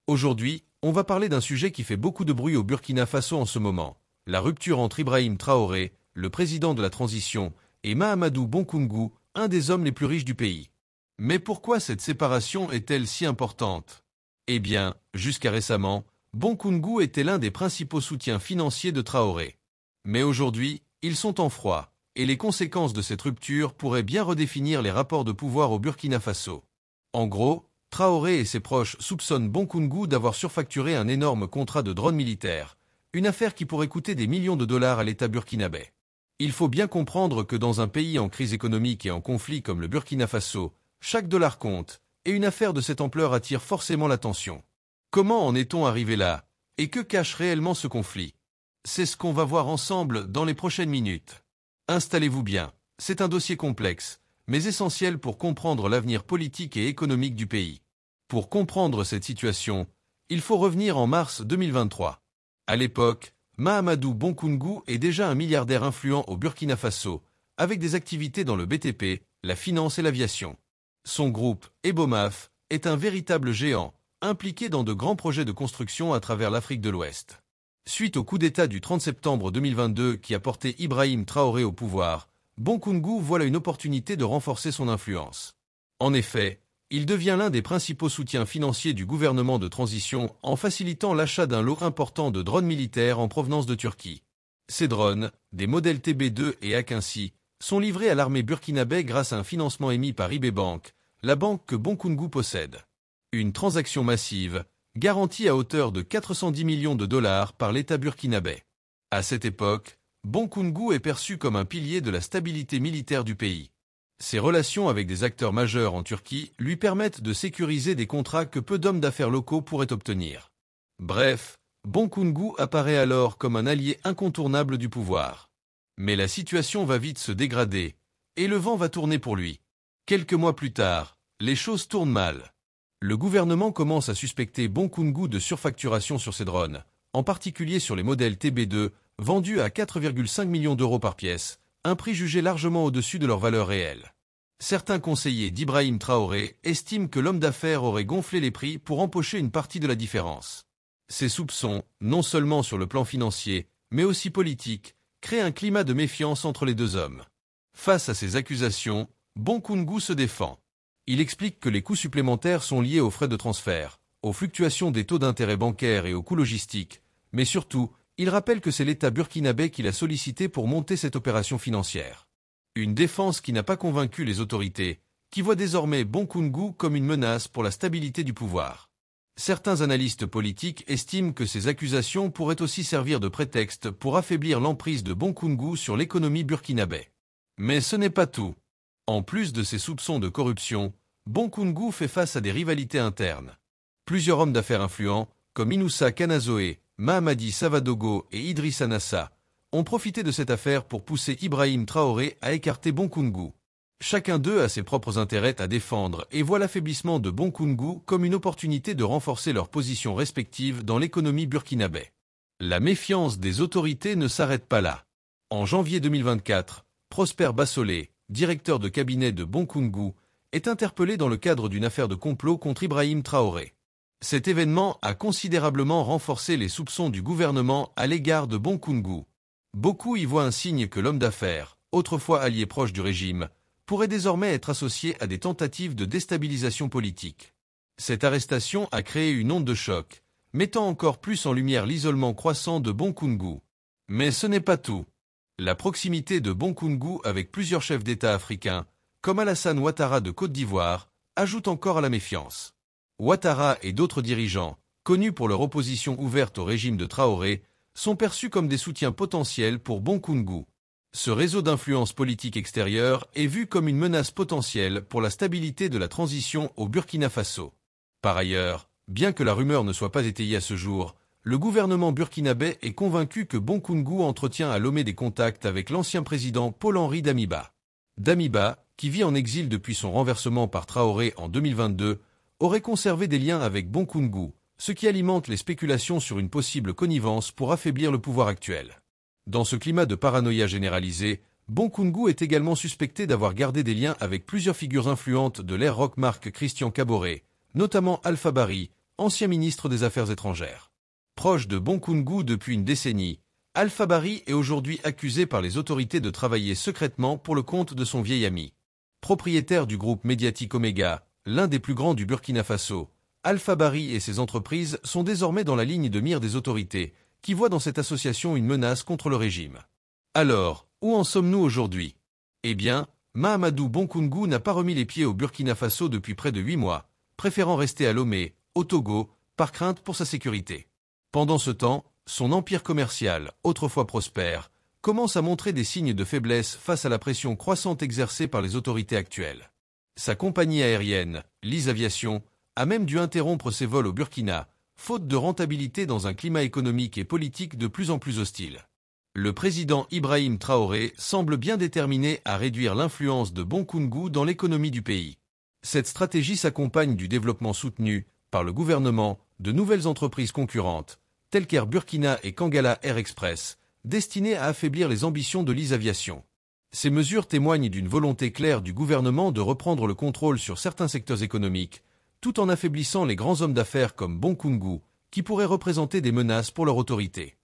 Aujourd'hui, on va parler d'un sujet qui fait beaucoup de bruit au Burkina Faso en ce moment, la rupture entre Ibrahim Traoré, le président de la transition, et Mahamadou Bonkoungou, un des hommes les plus riches du pays. Mais pourquoi cette séparation est-elle si importante? Eh bien, jusqu'à récemment, Bonkoungou était l'un des principaux soutiens financiers de Traoré. Mais aujourd'hui, ils sont en froid, et les conséquences de cette rupture pourraient bien redéfinir les rapports de pouvoir au Burkina Faso. En gros, Traoré et ses proches soupçonnent Bonkoungou d'avoir surfacturé un énorme contrat de drone militaire, une affaire qui pourrait coûter des millions de dollars à l'État burkinabé. Il faut bien comprendre que dans un pays en crise économique et en conflit comme le Burkina Faso, chaque dollar compte, et une affaire de cette ampleur attire forcément l'attention. Comment en est-on arrivé là? Et que cache réellement ce conflit? C'est ce qu'on va voir ensemble dans les prochaines minutes. Installez-vous bien, c'est un dossier complexe, mais essentiel pour comprendre l'avenir politique et économique du pays. Pour comprendre cette situation, il faut revenir en mars 2023. À l'époque, Mahamadou Bonkoungou est déjà un milliardaire influent au Burkina Faso, avec des activités dans le BTP, la finance et l'aviation. Son groupe, Ebomaf, est un véritable géant, impliqué dans de grands projets de construction à travers l'Afrique de l'Ouest. Suite au coup d'État du 30 septembre 2022 qui a porté Ibrahim Traoré au pouvoir, Bonkoungou voit là une opportunité de renforcer son influence. En effet, il devient l'un des principaux soutiens financiers du gouvernement de transition en facilitant l'achat d'un lot important de drones militaires en provenance de Turquie. Ces drones, des modèles TB2 et Akinci, sont livrés à l'armée burkinabé grâce à un financement émis par IB Bank, la banque que Bonkoungou possède. Une transaction massive, garantie à hauteur de 410 millions de dollars par l'État burkinabé. À cette époque, Bonkoungou est perçu comme un pilier de la stabilité militaire du pays. Ses relations avec des acteurs majeurs en Turquie lui permettent de sécuriser des contrats que peu d'hommes d'affaires locaux pourraient obtenir. Bref, Bonkoungou apparaît alors comme un allié incontournable du pouvoir. Mais la situation va vite se dégrader, et le vent va tourner pour lui. Quelques mois plus tard, les choses tournent mal. Le gouvernement commence à suspecter Bonkoungou de surfacturation sur ses drones, en particulier sur les modèles TB2, vendus à 4,5 millions d'euros par pièce, un prix jugé largement au-dessus de leur valeur réelle. Certains conseillers d'Ibrahim Traoré estiment que l'homme d'affaires aurait gonflé les prix pour empocher une partie de la différence. Ces soupçons, non seulement sur le plan financier, mais aussi politique, créent un climat de méfiance entre les deux hommes. Face à ces accusations, Bonkoungou se défend. Il explique que les coûts supplémentaires sont liés aux frais de transfert, aux fluctuations des taux d'intérêt bancaires et aux coûts logistiques, mais surtout, il rappelle que c'est l'État burkinabé qui l'a sollicité pour monter cette opération financière. Une défense qui n'a pas convaincu les autorités, qui voient désormais Bonkoungou comme une menace pour la stabilité du pouvoir. Certains analystes politiques estiment que ces accusations pourraient aussi servir de prétexte pour affaiblir l'emprise de Bonkoungou sur l'économie burkinabé. Mais ce n'est pas tout. En plus de ces soupçons de corruption, Bonkoungou fait face à des rivalités internes. Plusieurs hommes d'affaires influents, comme Inoussa Kanazoé, Mahamadi Savadogo et Idrissa Nassa, ont profité de cette affaire pour pousser Ibrahim Traoré à écarter Bonkoungou. Chacun d'eux a ses propres intérêts à défendre et voit l'affaiblissement de Bonkoungou comme une opportunité de renforcer leurs positions respectives dans l'économie burkinabé. La méfiance des autorités ne s'arrête pas là. En janvier 2024, Prosper Bassolé, directeur de cabinet de Bonkoungou, est interpellé dans le cadre d'une affaire de complot contre Ibrahim Traoré. Cet événement a considérablement renforcé les soupçons du gouvernement à l'égard de Bonkoungou. Beaucoup y voient un signe que l'homme d'affaires, autrefois allié proche du régime, pourrait désormais être associé à des tentatives de déstabilisation politique. Cette arrestation a créé une onde de choc, mettant encore plus en lumière l'isolement croissant de Bonkoungou. Mais ce n'est pas tout. La proximité de Bonkoungou avec plusieurs chefs d'État africains, comme Alassane Ouattara de Côte d'Ivoire, ajoute encore à la méfiance. Ouattara et d'autres dirigeants, connus pour leur opposition ouverte au régime de Traoré, sont perçus comme des soutiens potentiels pour Bonkoungou. Ce réseau d'influence politique extérieure est vu comme une menace potentielle pour la stabilité de la transition au Burkina Faso. Par ailleurs, bien que la rumeur ne soit pas étayée à ce jour, le gouvernement burkinabé est convaincu que Bonkoungou entretient à Lomé des contacts avec l'ancien président Paul-Henri Damiba. Damiba, qui vit en exil depuis son renversement par Traoré en 2022, aurait conservé des liens avec Bonkoungou, ce qui alimente les spéculations sur une possible connivence pour affaiblir le pouvoir actuel. Dans ce climat de paranoïa généralisée, Bonkoungou est également suspecté d'avoir gardé des liens avec plusieurs figures influentes de l'ère rock marque Christian Caboret, notamment Alpha Bari, ancien ministre des Affaires étrangères. Proche de Bonkungu depuis une décennie, Alpha Bari est aujourd'hui accusé par les autorités de travailler secrètement pour le compte de son vieil ami. Propriétaire du groupe médiatique Omega, l'un des plus grands du Burkina Faso, Alpha Bari et ses entreprises sont désormais dans la ligne de mire des autorités, qui voient dans cette association une menace contre le régime. Alors, où en sommes-nous aujourd'hui? Eh bien, Mahamadou Bonkungu n'a pas remis les pieds au Burkina Faso depuis près de 8 mois, préférant rester à Lomé, au Togo, par crainte pour sa sécurité. Pendant ce temps, son empire commercial, autrefois prospère, commence à montrer des signes de faiblesse face à la pression croissante exercée par les autorités actuelles. Sa compagnie aérienne, Liz Aviation, a même dû interrompre ses vols au Burkina, faute de rentabilité dans un climat économique et politique de plus en plus hostile. Le président Ibrahim Traoré semble bien déterminé à réduire l'influence de Bonkungu dans l'économie du pays. Cette stratégie s'accompagne du développement soutenu, par le gouvernement, de nouvelles entreprises concurrentes, telles qu'Air Burkina et Kangala Air Express, destinées à affaiblir les ambitions de Liz Aviation. Ces mesures témoignent d'une volonté claire du gouvernement de reprendre le contrôle sur certains secteurs économiques, tout en affaiblissant les grands hommes d'affaires comme Bonkungu, qui pourraient représenter des menaces pour leur autorité.